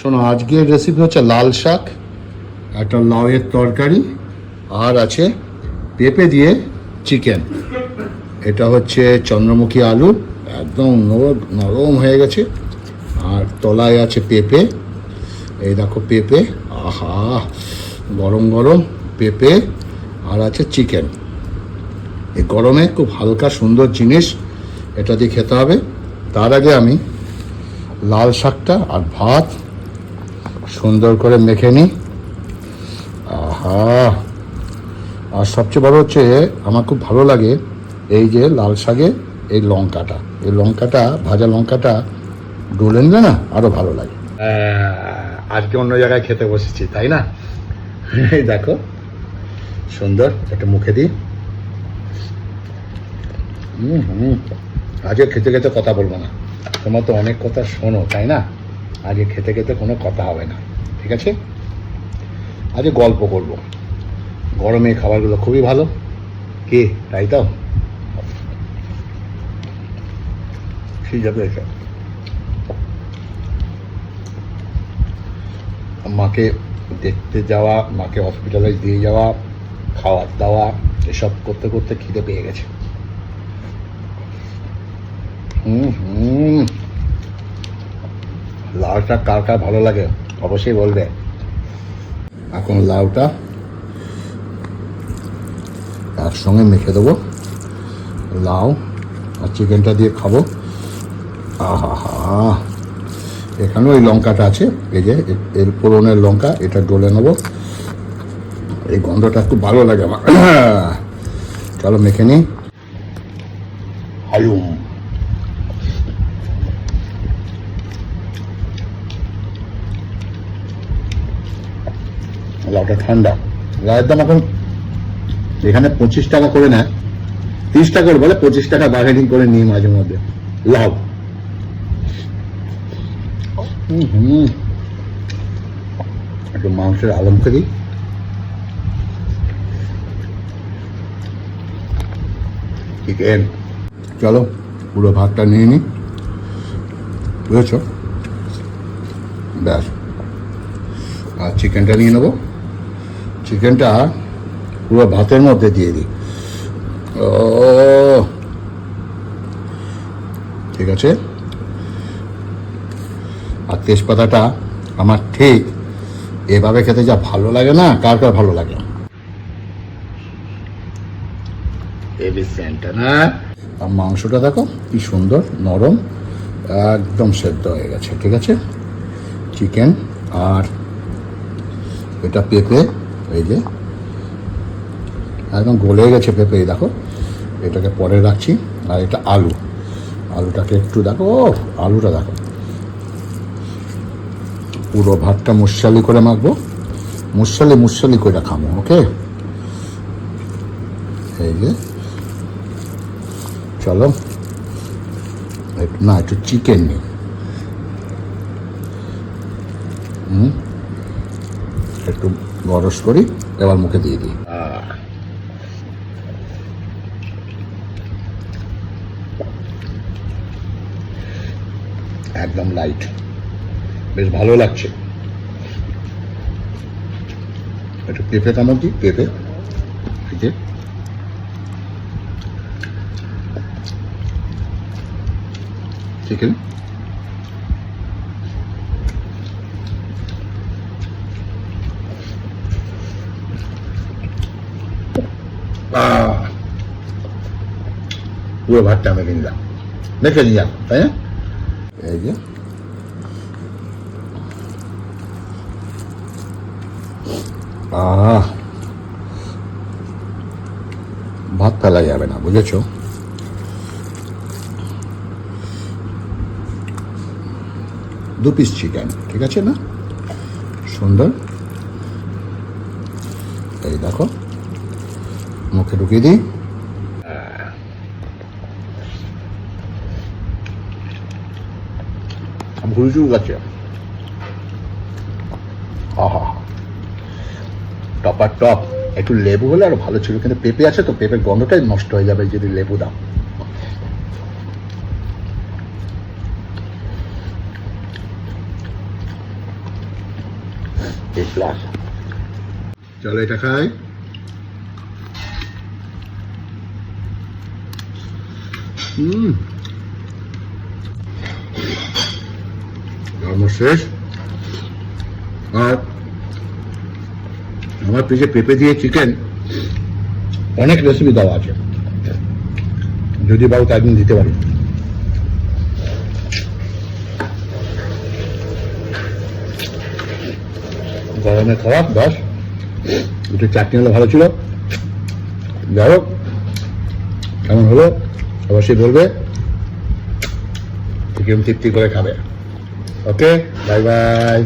শোনো, আজকের রেসিপি হচ্ছে লাল শাক, একটা লাউয়ের তরকারি, আর আছে পেঁপে দিয়ে চিকেন। এটা হচ্ছে চন্দ্রমুখী আলু, একদম নরম হয়ে গেছে। আর তলায় আছে পেঁপে, এই দেখো পেঁপে, আহা গরম গরম পেঁপে, আর আছে চিকেন। এই গরমে খুব হালকা সুন্দর জিনিস, এটা দিয়ে খেতে হবে। তার আগে আমি লাল শাকটা আর ভাত সুন্দর করে মেখে নিই। আহা, আর সবচেয়ে বড় হচ্ছে আমার খুব ভালো লাগে এই যে লাল শাকে এই লঙ্কাটা ভাজা লঙ্কাটা ডলে নিলে না আরো ভালো লাগে। আজকে অন্য জায়গায় খেতে বসেছি, তাই না? এই দেখো সুন্দর, একটা মুখে দিই। আজকে খেতে খেতে কথা বলবো না, তোমার তো অনেক কথা শোনো, তাই না? আজকে খেতে খেতে কোনো কথা হবে না, ঠিক আছে? আজকে গল্প করব। গরমে খাবারগুলো খুবই ভালো, কে তাই তো? ঠিক আছে, মাকে দেখতে যাওয়া, মাকে হসপিটালাইজ দিয়ে যাওয়া, খাওয়া দাওয়া এসব করতে করতে খিদে পেয়ে গেছে। লাউটা কার কার ভালো লাগে অবশ্যই বলবে। এখন লাউটা একসঙ্গে মেখে দেবো, লাউ আর চিকেনটা দিয়ে খাবো। আহা হা, এখানে ওই লঙ্কাটা আছে, এই যে এর পুরনের লঙ্কা, এটা ডলে নেবো। এই গন্ধটা খুব ভালো লাগে আমার। চলো মেখে নিই। হায়ুম, লাউটা ঠান্ডা। লাউয়ের দাম এখন এখানে 25 টাকা করে নেয়, 30 টাকা করে বলে, 25 টাকা বার্গেনিং করে নিই মাঝে মধ্যে। লাউ একটু মাংসের আলম করি। চিকেন, চলো পুরো ভাতটা নিয়ে নিই, বুঝেছ? ব্যাস, আর চিকেনটা নিয়ে নেবো। চিকেনটা পুরো ভাতের মধ্যে দিয়ে দিই। ও ঠিক আছে। আর তেজপাতাটা আমার ঠিক এভাবে খেতে যা ভালো লাগে না, কার কার ভালো লাগে? না, আর মাংসটা দেখো কি সুন্দর নরম, একদম সেদ্ধ হয়ে গেছে, ঠিক আছে? চিকেন আর এটা পেঁপে, এই যে একদম গলে গেছে পেঁপে, দেখো এটাকে পরে রাখছি। আর এটা আলুটাকে একটু দেখো, আলুটা দেখো, পুরো ভাতটা মুশালি করে মাখবো, মুশালি করে খাবো। ওকে, এই যে চলো না একটু চিকেন নিই। একটু গরস করি, এবার মুখে দিয়ে দিই। একদম লাইট, বেশ ভালো লাগছে। একটু পেঁপে কামড় দিই, পেঁপে চিকেন, পুরো ভাতটা মেখে নিলাম, তাই না? এই যে ভাত ফেলা যাবে না, বুঝেছো? দু পিস চিকেন, ঠিক আছে না? সুন্দর, এই দেখো মুখে ঢুকিয়ে দিই। ভুলচুল গাছে, আহা টপার টপ। একটু লেবু হলে আরো ভালো ছিল, কিন্তু পেঁপে আছে তো, পেঁপের গন্ধটাই নষ্ট হয়ে যাবে যদি লেবু দাও। প্লাস। চলো এটা খাই। আমার শেষ। আর আমার পেজে পেঁপে দিয়ে চিকেন অনেক রেসিপি দেওয়া আছে, যদি পাও তার দিন দিতে পারি। গরমে খাওয়া বাস, একটু চাটনি হলে ভালো ছিল। যাই হোক, কেমন হলো অবশ্যই বলবে, চিকেন তৃপ্তি করে খাবে। ওকে, বাই বাই।